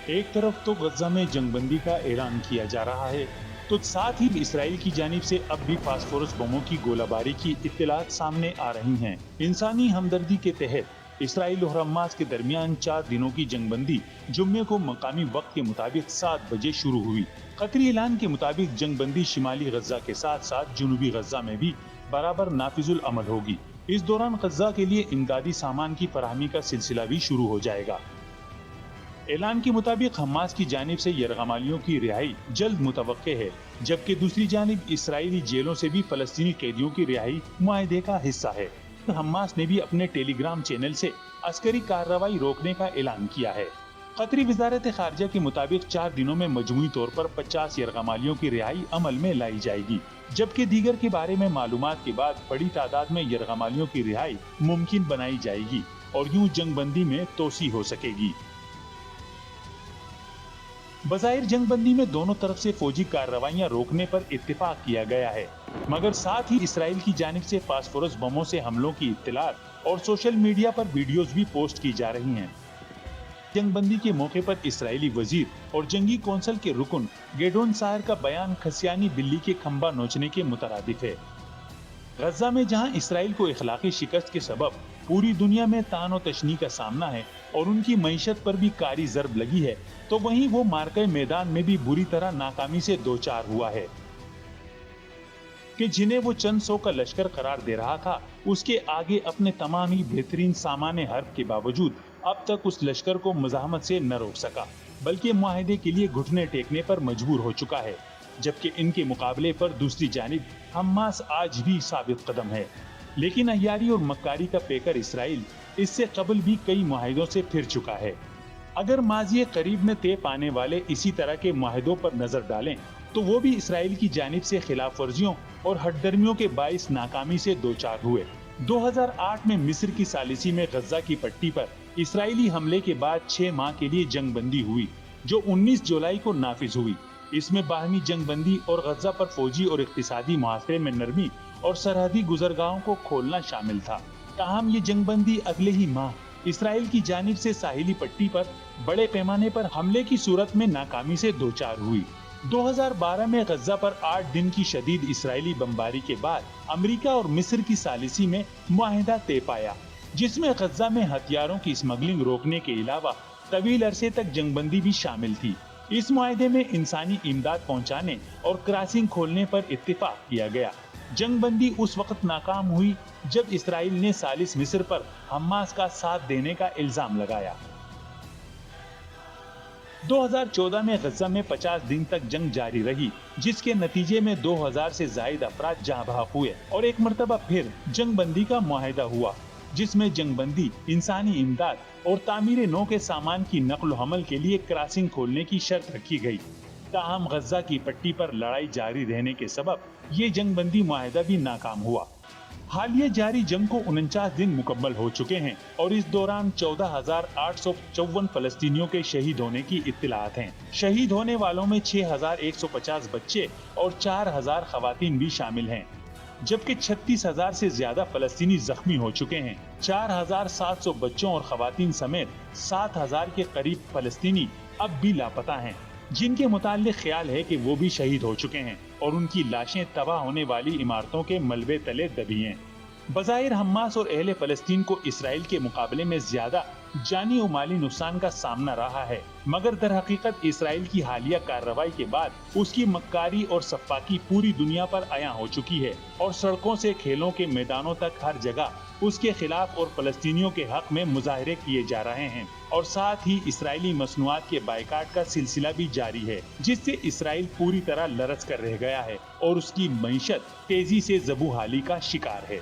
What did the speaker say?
ایک طرف تو غزہ میں جنگ بندی کا اعلان کیا جا رہا ہے تو ساتھ ہی اسرائیل کی جانب سے اب بھی فاسفورس بموں کی گولہ باری کی اطلاعات سامنے آ رہی ہیں۔ انسانی ہمدردی کے تحت اسرائیل اور حماس کے درمیان 4 دنوں کی جنگ بندی جمعے کو مقامی وقت کے مطابق 7 بجے شروع ہوئی۔ قطری اعلان کے مطابق جنگ بندی شمالی غزہ کے ساتھ ساتھ جنوبی غزہ میں بھی برابر نافذ العمل ہوگی۔ اس دوران غزہ کے لیے امدادی سامان کی فراہمی کا سلسلہ بھی شروع ہو جائے گا۔ اعلان کے مطابق حماس کی جانب سے یرغمالیوں کی رہائی جلد متوقع ہے، جبکہ دوسری جانب اسرائیلی جیلوں سے بھی فلسطینی قیدیوں کی رہائی معاہدے کا حصہ ہے۔ حماس نے بھی اپنے ٹیلی گرام چینل سے عسکری کارروائی روکنے کا اعلان کیا ہے۔ قطری وزارت خارجہ کے مطابق 4 دنوں میں مجموعی طور پر 50 یرغمالیوں کی رہائی عمل میں لائی جائے گی، جبکہ دیگر کے بارے میں معلومات کے بعد بڑی تعداد میں یرغمالیوں کی رہائی ممکن بنائی جائے گی اور یوں جنگ بندی میں توسیع ہو سکے گی۔ بظاہر جنگ بندی میں دونوں طرف سے فوجی کارروائیاں روکنے پر اتفاق کیا گیا ہے، مگر ساتھ ہی اسرائیل کی جانب سے فاسفورس بموں سے حملوں کی اطلاعات اور سوشل میڈیا پر ویڈیوز بھی پوسٹ کی جا رہی ہیں۔ جنگ بندی کے موقع پر اسرائیلی وزیر اور جنگی کونسل کے رکن گیڈون سائر کا بیان کھسیانی بلی کے کھمبا نوچنے کے مترادف ہے۔ غزہ میں جہاں اسرائیل کو اخلاقی شکست کے سبب پوری دنیا میں طعن و تشنیع کا سامنا ہے اور ان کی معیشت پر بھی کاری ضرب لگی ہے، تو وہیں وہ معرکہ میدان میں بھی بری طرح ناکامی سے دوچار ہوا ہے کہ جنہیں وہ چند سو کا لشکر قرار دے رہا تھا، اس کے آگے اپنے تمام ہی بہترین سامان حرب کے باوجود اب تک اس لشکر کو مزاحمت سے نہ روک سکا، بلکہ معاہدے کے لیے گھٹنے ٹیکنے پر مجبور ہو چکا ہے، جبکہ ان کے مقابلے پر دوسری جانب حماس آج بھی ثابت قدم ہے۔ لیکن عیاری اور مکاری کا پیکر اسرائیل اس سے قبل بھی کئی معاہدوں سے پھر چکا ہے۔ اگر ماضی قریب میں طے پانے والے اسی طرح کے معاہدوں پر نظر ڈالیں تو وہ بھی اسرائیل کی جانب سے خلاف ورزیوں اور ہٹ درمیوں کے باعث ناکامی سے دوچار ہوئے۔ 2008 میں مصر کی ثالثی میں غزہ کی پٹی پر اسرائیلی حملے کے بعد 6 ماہ کے لیے جنگ بندی ہوئی، جو 19 جولائی کو نافذ ہوئی۔ اس میں باہمی جنگ بندی اور غزہ پر فوجی اور اقتصادی محاصرے میں نرمی اور سرحدی گزرگاہوں کو کھولنا شامل تھا۔ تاہم یہ جنگ بندی اگلے ہی ماہ اسرائیل کی جانب سے ساحلی پٹی پر بڑے پیمانے پر حملے کی صورت میں ناکامی سے دوچار ہوئی۔ 2012 میں غزہ پر 8 دن کی شدید اسرائیلی بمباری کے بعد امریکہ اور مصر کی ثالثی میں معاہدہ طے پایا، جس میں غزہ میں ہتھیاروں کی اسمگلنگ روکنے کے علاوہ طویل عرصے تک جنگ بندی بھی شامل تھی۔ اس معاہدے میں انسانی امداد پہنچانے اور کراسنگ کھولنے پر اتفاق کیا گیا۔ جنگ بندی اس وقت ناکام ہوئی جب اسرائیل نے ثالث مصر پر حماس کا ساتھ دینے کا الزام لگایا۔ 2014 میں غزہ میں 50 دن تک جنگ جاری رہی، جس کے نتیجے میں 2000 سے زائد افراد جاں بحق ہوئے اور ایک مرتبہ پھر جنگ بندی کا معاہدہ ہوا، جس میں جنگ بندی، انسانی امداد اور تعمیر نو کے سامان کی نقل و حمل کے لیے کراسنگ کھولنے کی شرط رکھی گئی۔ تاہم غزہ کی پٹی پر لڑائی جاری رہنے کے سبب یہ جنگ بندی معاہدہ بھی ناکام ہوا۔ حالیہ جاری جنگ کو 49 دن مکمل ہو چکے ہیں اور اس دوران 14,854 فلسطینیوں کے شہید ہونے کی اطلاعات ہیں۔ شہید ہونے والوں میں 6,150 بچے اور 4,000 خواتین بھی شامل ہیں، جبکہ 36,000 سے زیادہ فلسطینی زخمی ہو چکے ہیں۔ 4,700 بچوں اور خواتین سمیت 7,000 کے قریب فلسطینی اب بھی لاپتہ ہیں، جن کے متعلق خیال ہے کہ وہ بھی شہید ہو چکے ہیں اور ان کی لاشیں تباہ ہونے والی عمارتوں کے ملبے تلے دبی ہیں۔ بظاہر حماس اور اہل فلسطین کو اسرائیل کے مقابلے میں زیادہ جانی و مالی نقصان کا سامنا رہا ہے، مگر در حقیقت اسرائیل کی حالیہ کارروائی کے بعد اس کی مکاری اور سفاکی پوری دنیا پر عیاں ہو چکی ہے اور سڑکوں سے کھیلوں کے میدانوں تک ہر جگہ اس کے خلاف اور فلسطینیوں کے حق میں مظاہرے کیے جا رہے ہیں، اور ساتھ ہی اسرائیلی مصنوعات کے بائیکاٹ کا سلسلہ بھی جاری ہے، جس سے اسرائیل پوری طرح لرز کر رہ گیا ہے اور اس کی معیشت تیزی سے زبوں حالی کا شکار ہے۔